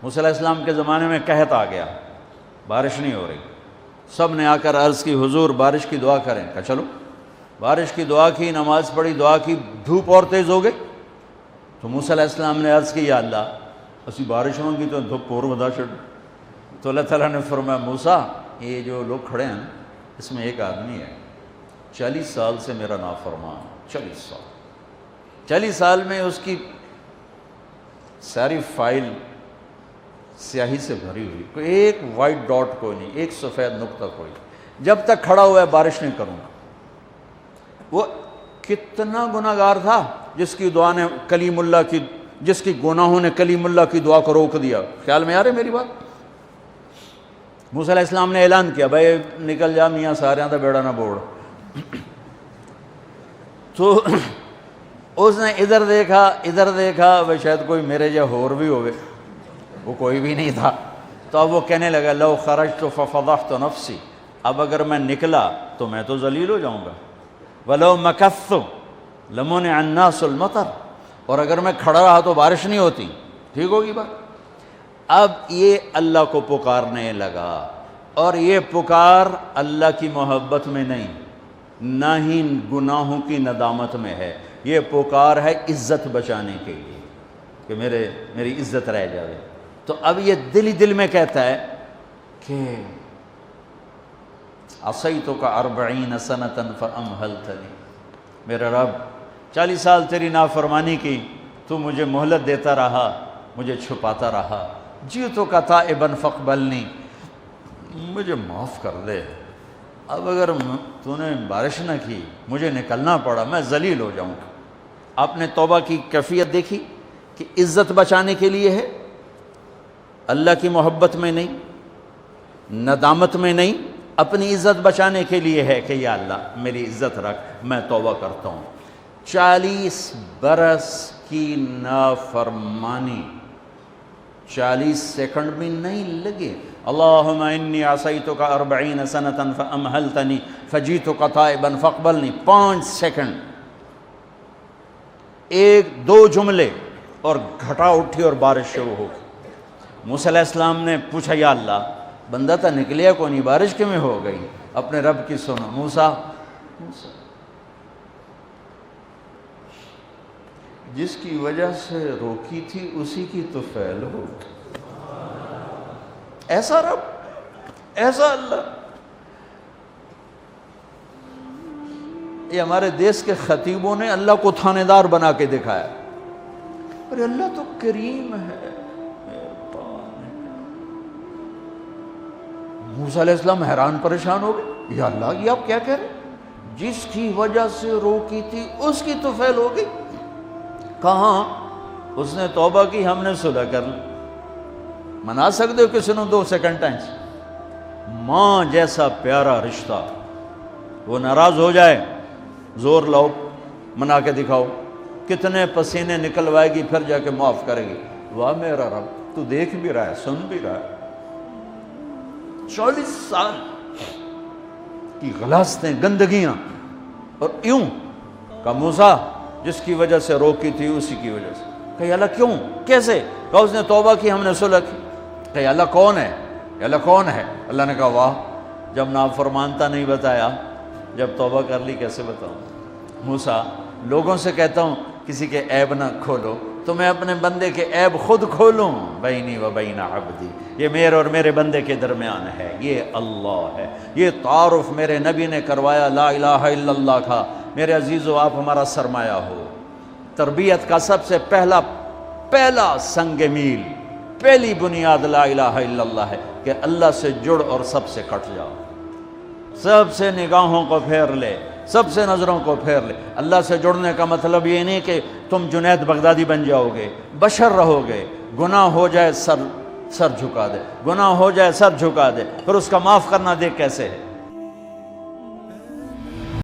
موسیٰ علیہ السلام کے زمانے میں قحط آ گیا، بارش نہیں ہو رہی، سب نے آ کر عرض کی حضور بارش کی دعا کریں، کہا چلو بارش کی دعا کی، نماز پڑھی، دعا کی، دھوپ اور تیز ہو گئی تو موسیٰ علیہ السلام نے عرض کی یا اللہ اسی بارش ہوں گی تو دھوپ اور بدا چڑھ، تو اللہ تعالیٰ نے فرمایا موسیٰ یہ جو لوگ کھڑے ہیں اس میں ایک آدمی ہے 40 سال سے میرا نافرمان، 40 سال میں اس کی ساری فائل سیاہی سے بھری ہوئی، کوئی ایک وائٹ ڈاٹ کوئی نہیں، ایک سفید نقطہ کوئی، جب تک کھڑا ہوا ہے بارش نہیں کروں گا۔ وہ کتنا گناہ گار تھا جس کی دعا نے کلیم اللہ کی، جس کی گناہوں نے کلیم اللہ کی دعا کو روک دیا۔ خیال میں آ رہے میری بات؟ موسیٰ علیہ السلام نے اعلان کیا بھائی نکل جا میاں سارے دا بیڑا نہ بوڑ۔ تو اس نے ادھر دیکھا وہ شاید کوئی میرے جا ہور بھی ہوئے، وہ کوئی بھی نہیں تھا، تو اب وہ کہنے لگا لو خرجت ففضحت نفسی، اب اگر میں نکلا تو میں تو ذلیل ہو جاؤں گا، ولو مکثت لمنع الناس المطر، اور اگر میں کھڑا رہا تو بارش نہیں ہوتی، ٹھیک ہوگی بات۔ اب یہ اللہ کو پکارنے لگا، اور یہ پکار اللہ کی محبت میں نہیں، نہ ہی گناہوں کی ندامت میں ہے، یہ پکار ہے عزت بچانے کے لیے کہ میری عزت رہ جائے۔ تو اب یہ دل ہی دل میں کہتا ہے کہ عصیتک 40 سنۃ فامہلتنی، میرے رب 40 سال تیری نافرمانی کی، تو مجھے مہلت دیتا رہا، مجھے چھپاتا رہا، جئتک تائبا فاقبلنی، مجھے معاف کر دے، اب اگر تو نے بارش نہ کی مجھے نکلنا پڑا میں ذلیل ہو جاؤں گا۔ آپ نے توبہ کی کیفیت دیکھی کہ عزت بچانے کے لیے ہے، اللہ کی محبت میں نہیں، ندامت میں نہیں، اپنی عزت بچانے کے لیے ہے کہ یا اللہ میری عزت رکھ، میں توبہ کرتا ہوں۔ 40 برس کی نافرمانی 40 سیکنڈ بھی نہیں لگے۔ اللہم انی عصیتک 40 سنۃ فامہلتنی فجئتک تائبا فاقبلنی، 5 سیکنڈ، 1-2 جملے اور گھٹا اٹھی اور بارش شروع ہو گئی۔ موسیٰ علیہ السلام نے پوچھا یا اللہ بندہ تھا نکلیا کو نہیں، بارش کیوں میں ہو گئی؟ اپنے رب کی سنو، موسیٰ جس کی وجہ سے روکی تھی اسی کی تو فعل ہو، ایسا رب، ایسا اللہ۔ یہ ہمارے دیس کے خطیبوں نے اللہ کو تھانے دار بنا کے دکھایا، ارے اللہ تو کریم ہے۔ موسیٰ علیہ السلام حیران پریشان ہو گئے، یا اللہ یہ آپ کیا کہہ رہے ہیں؟ جس کی وجہ سے روکی تھی اس کی تو فعل ہو گئی۔ کہاں؟ اس نے توبہ کی، ہم نے صلح کر لی۔ منا سکتے ہو کسی نے 2 سیکنڈ ٹائم؟ ماں جیسا پیارا رشتہ، وہ ناراض ہو جائے زور لاؤ منا کے دکھاؤ، کتنے پسینے نکلوائے گی پھر جا کے معاف کرے گی۔ واہ میرا رب تو دیکھ بھی رہا ہے، سن بھی رہا ہے۔ 40 سال کی غلاظتیں، گندگیاں، اور یوں کہ موسیٰ جس کی وجہ سے روکی تھی اسی کی وجہ سے۔ کہ اللہ کیوں، کیسے؟ کہ اس نے توبہ کی، ہم نے صلح کی۔ کہ اللہ کون ہے؟ اللہ کون ہے؟ اللہ نے کہا واہ، جب نافرمانتا نہیں بتایا، جب توبہ کر لی کیسے بتاؤں؟ موسیٰ لوگوں سے کہتا ہوں کسی کے عیب نہ کھولو، تو میں اپنے بندے کے عیب خود کھولوں؟ بینی و بین عبدی، یہ میرے اور میرے بندے کے درمیان ہے، یہ اللہ ہے۔ یہ تعارف میرے نبی نے کروایا لا الہ الا اللہ کا۔ میرے عزیزو آپ ہمارا سرمایہ ہو۔ تربیت کا سب سے پہلا سنگ میل، پہلی بنیاد لا الہ الا اللہ ہے کہ اللہ سے جڑ اور سب سے کٹ جاؤ، سب سے نگاہوں کو پھیر لے، سب سے نظروں کو پھیر لے۔ اللہ سے جڑنے کا مطلب یہ نہیں کہ تم جنید بغدادی بن جاؤ گے، بشر رہو گے، گناہ ہو جائے سر جھکا دے، گناہ ہو جائے سر جھکا دے، پھر اس کا معاف کرنا دیکھ کیسے ہے۔